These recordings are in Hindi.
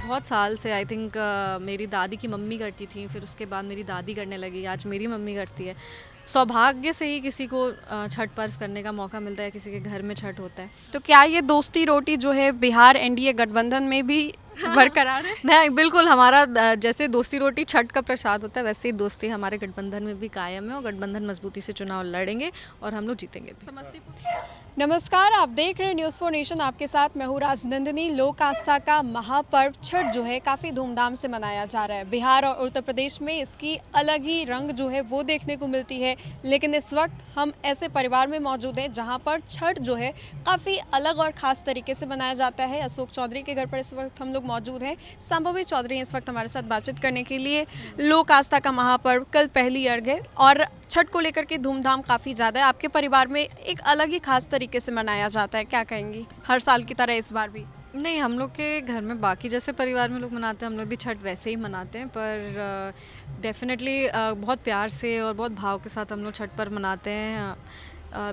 बहुत साल से आई थिंक मेरी दादी की मम्मी करती थी, फिर उसके बाद मेरी दादी करने लगी, आज मेरी मम्मी करती है। सौभाग्य से ही किसी को छठ पर्व करने का मौका मिलता है, किसी के घर में छठ होता है। तो क्या ये दोस्ती रोटी जो है बिहार एनडीए गठबंधन में भी बरकरार है? नहीं, बिल्कुल हमारा जैसे दोस्ती रोटी छठ का प्रसाद होता है, वैसे ही दोस्ती हमारे गठबंधन में भी कायम है और गठबंधन मजबूती से चुनाव लड़ेंगे और हम लोग जीतेंगे भी। समस्तीपुर। नमस्कार, आप देख रहे हैं न्यूज़ फॉर नेशन। आपके साथ मैं हूँ राजनंदिनी। लोक आस्था का महापर्व छठ जो है काफ़ी धूमधाम से मनाया जा रहा है। बिहार और उत्तर प्रदेश में इसकी अलग ही रंग जो है वो देखने को मिलती है, लेकिन इस वक्त हम ऐसे परिवार में मौजूद हैं जहाँ पर छठ जो है काफ़ी अलग और ख़ास तरीके से मनाया जाता है। अशोक चौधरी के घर पर इस वक्त हम लोग मौजूद हैं। संभवी चौधरी इस वक्त हमारे साथ बातचीत करने के लिए। लोक आस्था का महापर्व कल पहली अर्घ है और छठ को लेकर के धूमधाम काफ़ी ज़्यादा है। आपके परिवार में एक अलग ही खास तरीके से मनाया जाता है, क्या कहेंगी? हर साल की तरह इस बार भी? नहीं, हम लोग के घर में बाकी जैसे परिवार में लोग मनाते हैं, हम लोग भी छठ वैसे ही मनाते हैं, पर डेफिनेटली बहुत प्यार से और बहुत भाव के साथ हम लोग छठ पर मनाते हैं।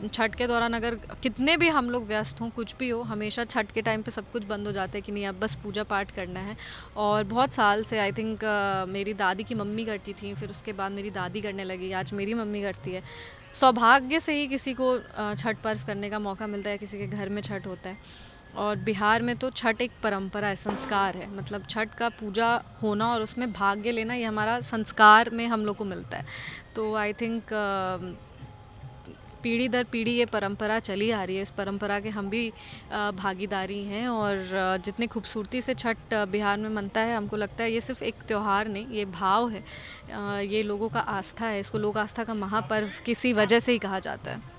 छठ के दौरान अगर कितने भी हम लोग व्यस्त हों, कुछ भी हो, हमेशा छठ के टाइम पे सब कुछ बंद हो जाता है कि नहीं अब बस पूजा पाठ करना है। और बहुत साल से आई थिंक मेरी दादी की मम्मी करती थी, फिर उसके बाद मेरी दादी करने लगी, आज मेरी मम्मी करती है। सौभाग्य से ही किसी को छठ पर्व करने का मौका मिलता है, किसी के घर में छठ होता है। और बिहार में तो छठ एक परंपरा है, संस्कार है, मतलब छठ का पूजा होना और उसमें भाग्य लेना ये हमारा संस्कार में हम लोग को मिलता है। तो आई थिंक पीढ़ी दर पीढ़ी ये परंपरा चली आ रही है, इस परंपरा के हम भी भागीदारी हैं। और जितनी खूबसूरती से छठ बिहार में मनता है, हमको लगता है ये सिर्फ एक त्यौहार नहीं, ये भाव है, ये लोगों का आस्था है। इसको लोक आस्था का महापर्व किसी वजह से ही कहा जाता है।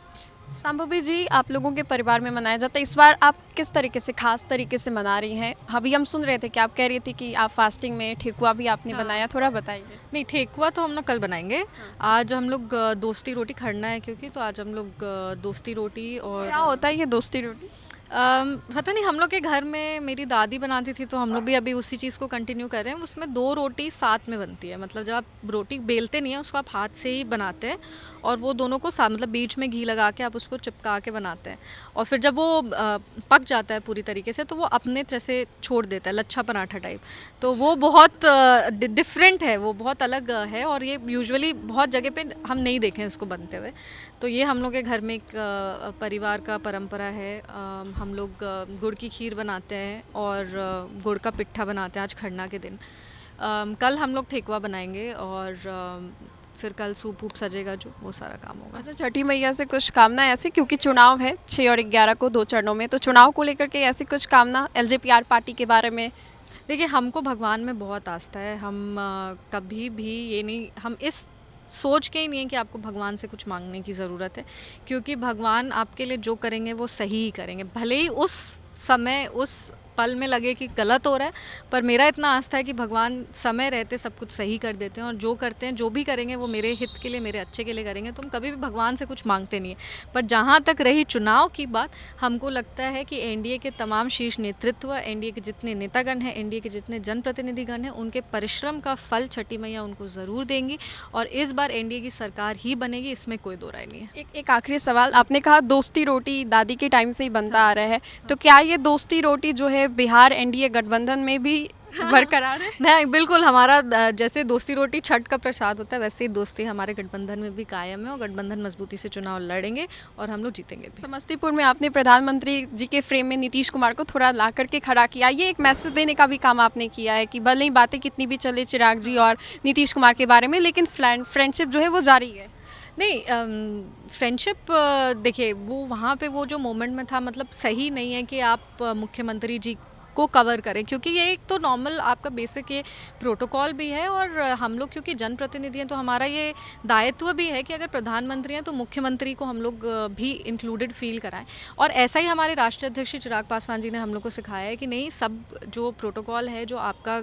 सांभवी जी, आप लोगों के परिवार में मनाया जाता है, इस बार आप किस तरीके से खास तरीके से मना रही हैं? अभी हम सुन रहे थे कि आप कह रही थी कि आप फास्टिंग में ठेकुआ भी आपने बनाया, थोड़ा बताइए। नहीं, ठेकुआ तो हम लोग कल बनाएंगे। आज हम लोग दोस्ती रोटी खड़ना है क्योंकि, तो आज हम लोग दोस्ती रोटी और क्या होता है ये दोस्ती रोटी? पता नहीं, हम लोग के घर में मेरी दादी बनाती थी तो हम लोग भी अभी उसी चीज़ को कंटिन्यू कर रहे हैं। उसमें 2 रोटी साथ में बनती है, मतलब जब आप रोटी बेलते नहीं है उसको आप हाथ से ही बनाते हैं और वो दोनों को साथ, मतलब बीच में घी लगा के आप उसको चिपका के बनाते हैं और फिर जब वो पक जाता है पूरी तरीके से तो वो अपने जैसे छोड़ देता है, लच्छा पराठा टाइप। तो वो बहुत डिफरेंट है, वो बहुत अलग है और ये यूजुअली बहुत जगह पे हम नहीं देखे हैं इसको बनते हुए। तो ये हम लोग के घर में एक परिवार का परंपरा है। हम लोग गुड़ की खीर बनाते हैं और गुड़ का पिट्ठा बनाते हैं आज खरना के दिन। कल हम लोग ठेकुआ बनाएंगे और फिर कल सूप वूप सजेगा, जो वो सारा काम होगा। अच्छा, छठी मैया से कुछ कामना ऐसी, क्योंकि चुनाव है 6 और 11 को 2 चरणों में, तो चुनाव को लेकर के ऐसी कुछ कामना एलजेपीआर पार्टी के बारे में? देखिए, हमको भगवान में बहुत आस्था है। हम कभी भी ये नहीं, हम इस सोच के ही नहीं है कि आपको भगवान से कुछ मांगने की ज़रूरत है, क्योंकि भगवान आपके लिए जो करेंगे वो सही ही करेंगे। भले ही उस समय उस पल में लगे कि गलत हो रहा है, पर मेरा इतना आस्था है कि भगवान समय रहते सब कुछ सही कर देते हैं और जो करते हैं, जो भी करेंगे वो मेरे हित के लिए, मेरे अच्छे के लिए करेंगे। तो हम कभी भी भगवान से कुछ मांगते नहीं है। पर जहाँ तक रही चुनाव की बात, हमको लगता है कि एनडीए के तमाम शीर्ष नेतृत्व, एनडीए के जितने नेतागण हैं, एनडीए के जितने जनप्रतिनिधिगण हैं, उनके परिश्रम का फल छठी मैया उनको ज़रूर देंगी और इस बार एनडीए की सरकार ही बनेगी, इसमें कोई दो राय नहीं है। एक आखिरी सवाल, आपने कहा दोस्ती रोटी दादी के टाइम से ही बनता आ रहा है, तो क्या ये दोस्ती रोटी जो है बिहार एनडीए गठबंधन में भी बरकरार है? नहीं, बिल्कुल हमारा जैसे दोस्ती रोटी छठ का प्रसाद होता है, वैसे ही दोस्ती हमारे गठबंधन में भी कायम है और गठबंधन मजबूती से चुनाव लड़ेंगे और हम लोग जीतेंगे भी। समस्तीपुर में आपने प्रधानमंत्री जी के फ्रेम में नीतीश कुमार को थोड़ा ला करके खड़ा किया, ये एक मैसेज देने का भी काम आपने किया है कि भले ही बातें कितनी भी चले चिराग जी और नीतीश कुमार के बारे में, लेकिन फ्रेंडशिप जो है वो जारी है। नहीं, फ्रेंडशिप देखिए, वो वहाँ पे वो जो मोमेंट में था, मतलब सही नहीं है कि आप मुख्यमंत्री जी को कवर करें, क्योंकि ये एक तो नॉर्मल आपका बेसिक ये प्रोटोकॉल भी है और हम लोग क्योंकि जनप्रतिनिधि हैं तो हमारा ये दायित्व भी है कि अगर प्रधानमंत्री हैं तो मुख्यमंत्री को हम लोग भी इंक्लूडेड फील कराएं। और ऐसा ही हमारे राष्ट्रीय अध्यक्ष चिराग पासवान जी ने हम लोग को सिखाया है कि नहीं, सब जो प्रोटोकॉल है, जो आपका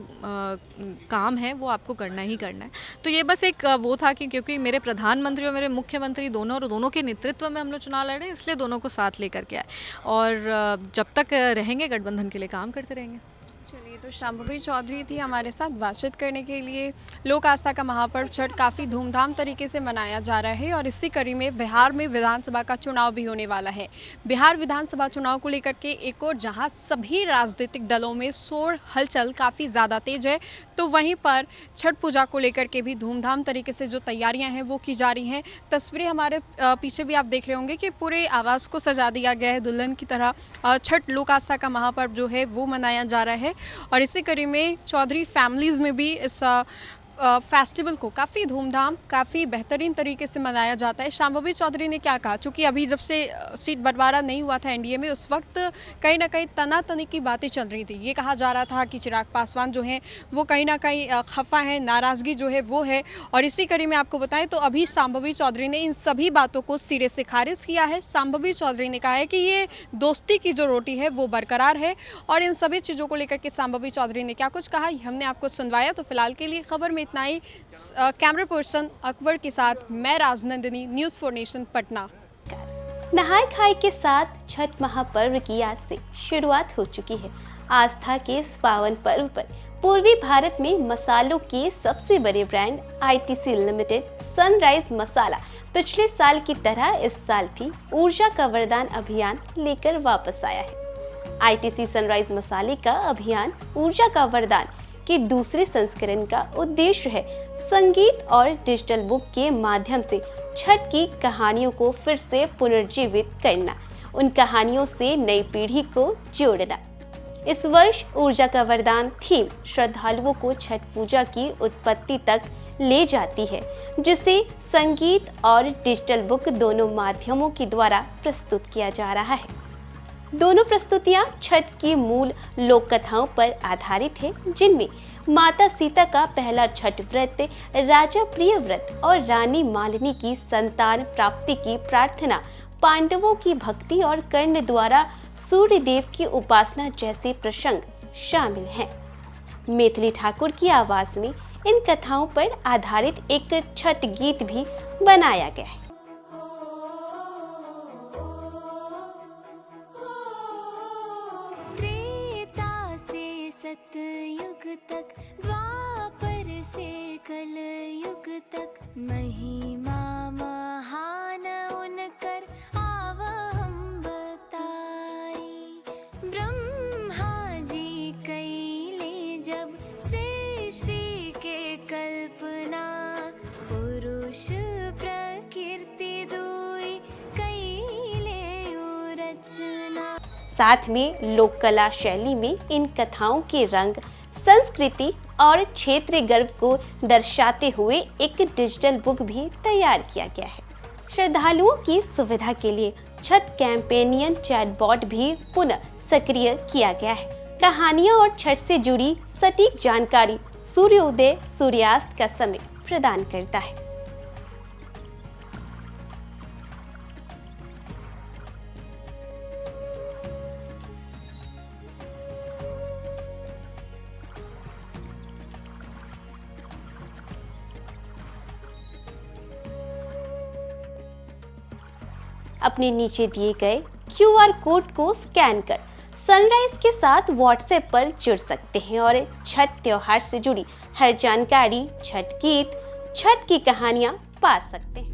काम है, वो आपको करना ही करना है। तो ये बस एक वो था कि क्योंकि मेरे प्रधानमंत्री और मेरे मुख्यमंत्री दोनों और दोनों के नेतृत्व में हम लोग चुनाव लड़ रहे हैं, इसलिए दोनों को साथ लेकर के आए और जब तक रहेंगे गठबंधन के लिए काम करते रहेंगे। चलिए, तो शांभवी चौधरी थी हमारे साथ बातचीत करने के लिए। लोक आस्था का महापर्व छठ काफ़ी धूमधाम तरीके से मनाया जा रहा है और इसी कड़ी में बिहार में विधानसभा का चुनाव भी होने वाला है। बिहार विधानसभा चुनाव को लेकर के एक और जहां सभी राजनीतिक दलों में शोर हलचल काफ़ी ज़्यादा तेज है, तो वहीं पर छठ पूजा को लेकर के भी धूमधाम तरीके से जो तैयारियां हैं वो की जा रही हैं। तस्वीरें हमारे पीछे भी आप देख रहे होंगे कि पूरे आवास को सजा दिया गया है दुल्हन की तरह। छठ लोक आस्था का महापर्व जो है वो मनाया जा रहा है और इसी कड़ी में चौधरी फैमिलीज़ में भी इस फेस्टिवल को काफ़ी धूमधाम, काफ़ी बेहतरीन तरीके से मनाया जाता है। शांभवी चौधरी ने क्या कहा, चूँकि अभी जब से सीट बंटवारा नहीं हुआ था एनडीए में, उस वक्त कहीं ना कहीं तनातनी की बातें चल रही थी। ये कहा जा रहा था कि चिराग पासवान जो हैं वो कहीं ना कहीं खफा हैं, नाराज़गी जो है वो है। और इसी कड़ी में आपको बताएं तो अभी शांभवी चौधरी ने इन सभी बातों को सिरे से खारिज किया है। शांभवी चौधरी ने कहा है कि ये दोस्ती की जो रोटी है वो बरकरार है और इन सभी चीज़ों को लेकर के शांभवी चौधरी ने क्या कुछ कहा हमने आपको सुनवाया। तो फिलहाल के लिए खबर में इतना ही। कैमरा पर्सन अकबर के साथ मैं Rajnandini, news for nation, Patna. नहाय खाए के साथ छठ महापर्व की आज से शुरुआत हो चुकी है। आस्था के इस पावन पर्व पर पूर्वी भारत में मसालों के सबसे बड़े ब्रांड आईटीसी लिमिटेड सनराइज मसाला पिछले साल की तरह इस साल भी ऊर्जा का वरदान अभियान लेकर वापस आया है। आईटीसी सनराइज मसाले का अभियान ऊर्जा का वरदान के दूसरे संस्करण का उद्देश्य है संगीत और डिजिटल बुक के माध्यम से छठ की कहानियों को फिर से पुनर्जीवित करना, उन कहानियों से नई पीढ़ी को जोड़ना। इस वर्ष ऊर्जा का वरदान थीम श्रद्धालुओं को छठ पूजा की उत्पत्ति तक ले जाती है, जिसे संगीत और डिजिटल बुक दोनों माध्यमों के द्वारा प्रस्तुत किया जा रहा है। दोनों प्रस्तुतियां छठ की मूल लोक कथाओं पर आधारित है, जिनमें माता सीता का पहला छठ व्रत, राजा प्रिय व्रत और रानी मालिनी की संतान प्राप्ति की प्रार्थना, पांडवों की भक्ति और कर्ण द्वारा सूर्य देव की उपासना जैसे प्रसंग शामिल हैं। मैथिली ठाकुर की आवाज में इन कथाओं पर आधारित एक छठ गीत भी बनाया गया है। सतयुग तक, द्वापर से कल युग तक, महिमा महान उनकर आव हम बताई। ब्रह्मा जी कैले जब सृष्टि के कल्पना, पुरुष प्रकृति दुई कैले रचना। साथ में लोक कला शैली में इन कथाओं के रंग, संस्कृति और क्षेत्रीय गर्व को दर्शाते हुए एक डिजिटल बुक भी तैयार किया गया है। श्रद्धालुओं की सुविधा के लिए छठ कैंपेनियन चैटबॉट भी पुनः सक्रिय किया गया है। कहानियां और छठ से जुड़ी सटीक जानकारी सूर्योदय सूर्यास्त का समय प्रदान करता है। अपने नीचे दिए गए क्यूआर कोड को स्कैन कर सनराइज के साथ व्हाट्सएप पर जुड़ सकते हैं और छठ त्योहार से जुड़ी हर जानकारी, छठ गीत, छठ की कहानियां पा सकते हैं।